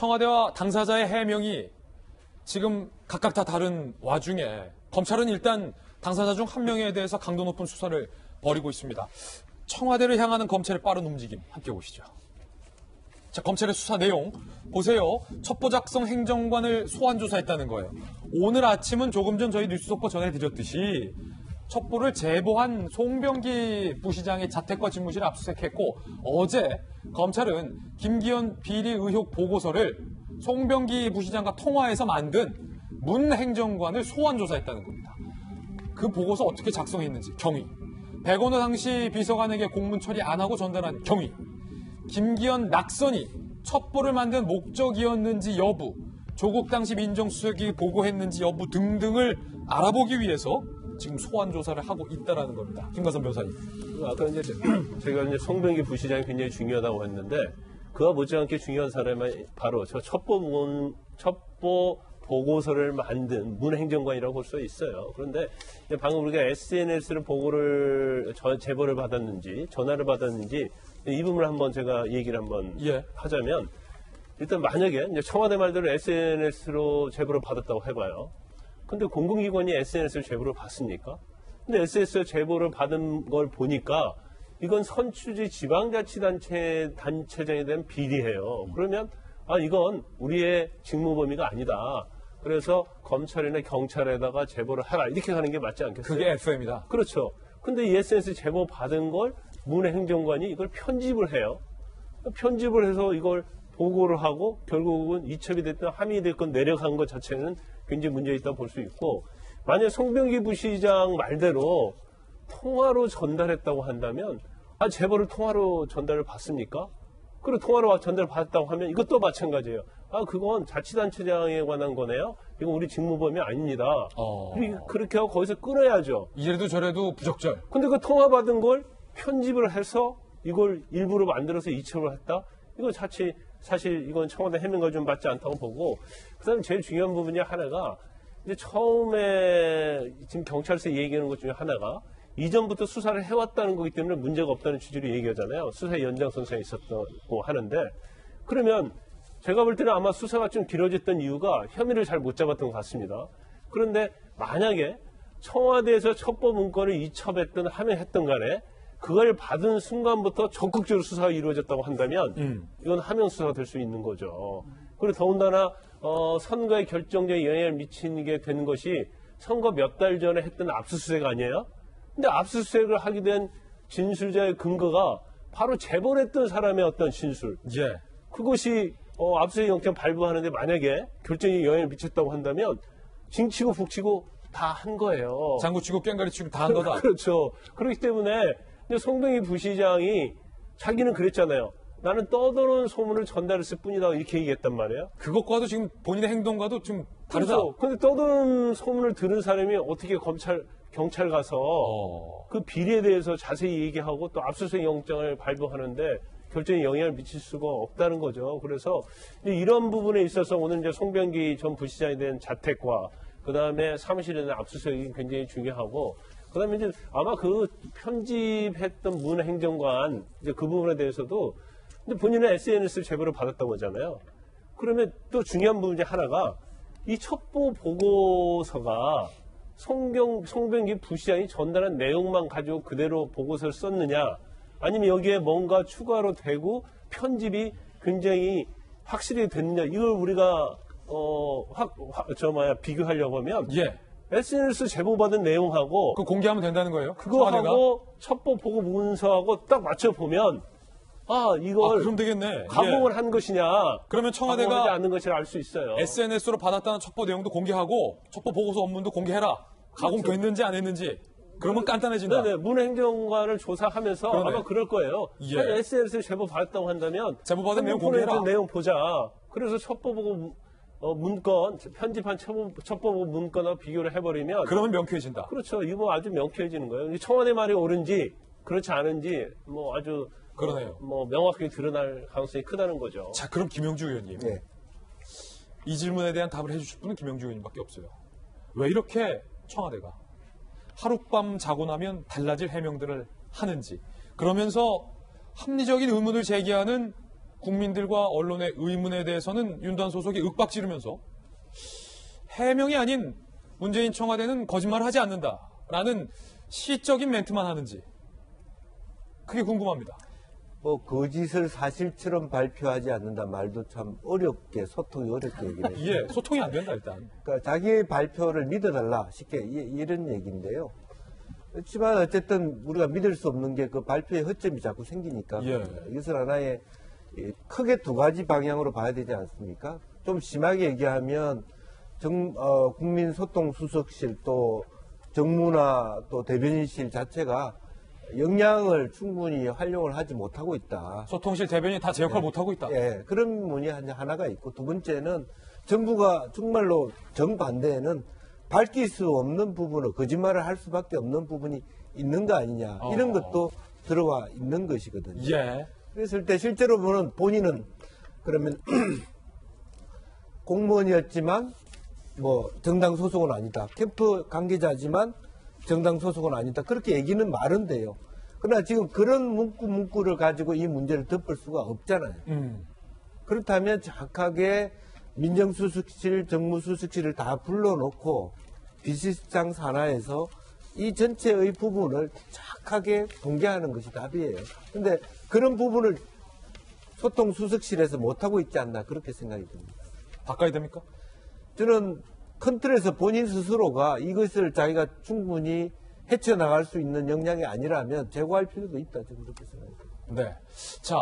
청와대와 당사자의 해명이 지금 각각 다 다른 와중에 검찰은 일단 당사자 중 한 명에 대해서 강도 높은 수사를 벌이고 있습니다. 청와대를 향하는 검찰의 빠른 움직임 함께 보시죠. 자, 검찰의 수사 내용 보세요. 첩보 작성 행정관을 소환 조사했다는 거예요. 오늘 아침은 조금 전 저희 뉴스 속보 전해드렸듯이 첩보를 제보한 송병기 부시장의 자택과 집무실을 압수수색했고 어제 검찰은 김기현 비리 의혹 보고서를 송병기 부시장과 통화해서 만든 문 행정관을 소환 조사했다는 겁니다. 그 보고서 어떻게 작성했는지 경위, 백원호 당시 비서관에게 공문 처리 안 하고 전달한 경위, 김기현 낙선이 첩보를 만든 목적이었는지 여부, 조국 당시 민정수석이 보고했는지 여부 등등을 알아보기 위해서 지금 소환 조사를 하고 있다라는 겁니다. 김관선 변호사님. 아까 이제 제가 이제 송병기 부시장이 굉장히 중요하다고 했는데 그와 못지않게 중요한 사람이 바로 저 첩보 보고서를 만든 문 행정관이라고 볼 수 있어요. 그런데 방금 우리가 SNS를 제보를 받았는지 전화를 받았는지 이 부분을 한번 제가 얘기를 한번 하자면 일단 만약에 이제 청와대 말대로 SNS로 제보를 받았다고 해봐요. 근데 공공기관이 SNS를 제보를 받습니까? 근데 SNS로 제보를 받은 걸 보니까 이건 선출직 지방자치단체장에 대한 비리예요. 그러면 이건 우리의 직무 범위가 아니다. 그래서 검찰이나 경찰에다가 제보를 하라. 이렇게 가는 게 맞지 않겠어요? 그게 FM이다. 그렇죠. 근데 이 SNS 제보 받은 걸 문 행정관이 이걸 편집을 해요. 편집을 해서 이걸 보고를 하고 결국은 이첩이 됐든 함의이 됐건 내려간 것 자체는 굉장히 문제 있다고 볼 수 있고 만약 송병기 부시장 말대로 통화로 전달했다고 한다면 제보를 통화로 전달을 받습니까? 그리고 통화로 전달을 받았다고 하면 이것도 마찬가지예요. 그건 자치단체장에 관한 거네요. 이건 우리 직무범위 아닙니다. 그렇게 하고 거기서 끊어야죠. 이래도 저래도 부적절. 근데 그 통화 받은 걸 편집을 해서 이걸 일부러 만들어서 이첩을 했다? 이거 사실 이건 청와대 해명과 좀 맞지 않다고 보고 그다음에 제일 중요한 부분이 하나가 이제 처음에 지금 경찰서 얘기하는 것 중에 하나가 이전부터 수사를 해왔다는 거기 때문에 문제가 없다는 취지로 얘기하잖아요. 수사의 연장선상에 있었다고 하는데 그러면 제가 볼 때는 아마 수사가 좀 길어졌던 이유가 혐의를 잘 못 잡았던 것 같습니다. 그런데 만약에 청와대에서 첩보 문건을 이첩했든 함의했든 간에 그걸 받은 순간부터 적극적으로 수사가 이루어졌다고 한다면 이건 함영 수사가 될 수 있는 거죠. 그리고 더군다나 선거에 결정적인 영향을 미치게 되는 것이 선거 몇 달 전에 했던 압수수색 아니에요? 근데 압수수색을 하게 된 진술자의 근거가 바로 제보를 했던 사람의 어떤 진술. 그것이 압수수색 영장 발부하는데 만약에 결정적인 영향을 미쳤다고 한다면 징치고 북치고 다 한 거예요. 장구치고 꽹가리치고 다 한 거다. 그렇죠. 그렇기 때문에 송병기 부시장이 자기는 그랬잖아요. 나는 떠도는 소문을 전달했을 뿐이다 이렇게 얘기했단 말이에요. 그것과도 지금 본인의 행동과도 좀 다르다. 그렇죠. 근데 떠도는 소문을 들은 사람이 어떻게 경찰 가서 그 비리에 대해서 자세히 얘기하고 또 압수수색 영장을 발부하는데 결정에 영향을 미칠 수가 없다는 거죠. 그래서 이런 부분에 있어서 오늘 이제 송병기 전 부시장에 대한 자택과 그 다음에 사무실에 대한 압수수색이 굉장히 중요하고 그 다음에 이제 아마 그 편집했던 문 행정관 이제 그 부분에 대해서도 근데 본인은 SNS 제보를 받았다고 하잖아요. 그러면 또 중요한 부분 중에 하나가 이 첩보 보고서가 송병기 부시장이 전달한 내용만 가지고 그대로 보고서를 썼느냐 아니면 여기에 뭔가 추가로 되고 편집이 굉장히 확실히 됐느냐 이걸 우리가 비교하려고 하면 SNS 제보받은 내용하고 그 공개하면 된다는 거예요? 그거하고 첩보 보고 문서하고 딱 맞춰보면 이걸 그럼 되겠네. 가공을 한 것이냐 그러면 청와대가 하지 않는 것이라 알 수 있어요. SNS로 받았다는 첩보 내용도 공개하고 첩보 보고서 원문도 공개해라. 가공됐는지 안 했는지. 그러면 간단해진다. 네네. 문 행정관을 조사하면서 그러네. 아마 그럴 거예요. SNS 제보 받았다고 한다면 제보받은 내용 공개해라. 내용 보자. 그래서 첩보 보고 문건 편집한 첩보 보고 문건하고 비교를 해버리면 그러면 명쾌해진다. 그렇죠. 이거 아주 명쾌해지는 거예요. 청와대 말이 옳은지 그렇지 않은지 아주 그러네요. 명확하게 드러날 가능성이 크다는 거죠. 자, 그럼 김영주 의원님. 이 질문에 대한 답을 해주실 분은 김영주 의원님밖에 없어요. 왜 이렇게 청와대가 하룻밤 자고 나면 달라질 해명들을 하는지 그러면서 합리적인 의문을 제기하는 국민들과 언론의 의문에 대해서는 윤단 소속이 윽박지르면서 해명이 아닌 문재인 청와대는 거짓말을 하지 않는다라는 시적인 멘트만 하는지 그게 궁금합니다. 뭐 거짓을 사실처럼 발표하지 않는다 말도 참 어렵게 소통이 어렵게 얘기를 해요. 예, 소통이 안 된다 일단. 그러니까 자기의 발표를 믿어달라 쉽게 이런 얘기인데요. 그렇지만 어쨌든 우리가 믿을 수 없는 게 그 발표의 허점이 자꾸 생기니까 예. 이것을 하나의 크게 두 가지 방향으로 봐야 되지 않습니까? 좀 심하게 얘기하면 국민소통수석실 또 정무나 또 대변인실 자체가 역량을 충분히 활용을 하지 못하고 있다. 소통실 대변인이 다 제 역할 못하고 있다. 예, 그런 문제 하나가 있고 두 번째는 정부가 정말로 정반대에는 밝힐 수 없는 부분을 거짓말을 할 수밖에 없는 부분이 있는 거 아니냐 이런 것도 들어와 있는 것이거든요. 예. 그랬을 때 실제로 보는 본인은 그러면 공무원이었지만 뭐 정당 소속은 아니다. 캠프 관계자지만 정당 소속은 아니다. 그렇게 얘기는 말은 돼요. 그러나 지금 그런 문구를 가지고 이 문제를 덮을 수가 없잖아요. 그렇다면 정확하게 민정수석실, 정무수석실을 다 불러놓고 비서실장 산하에서 이 전체의 부분을 정확하게 공개하는 것이 답이에요. 그런데 그런 부분을 소통수석실에서 못하고 있지 않나 그렇게 생각이 듭니다. 바꿔야 됩니까? 저는 큰 틀에서 본인 스스로가 이것을 자기가 충분히 헤쳐나갈 수 있는 역량이 아니라면 제고할 필요도 있다. 저는 그렇게 생각합니다. 네. 자,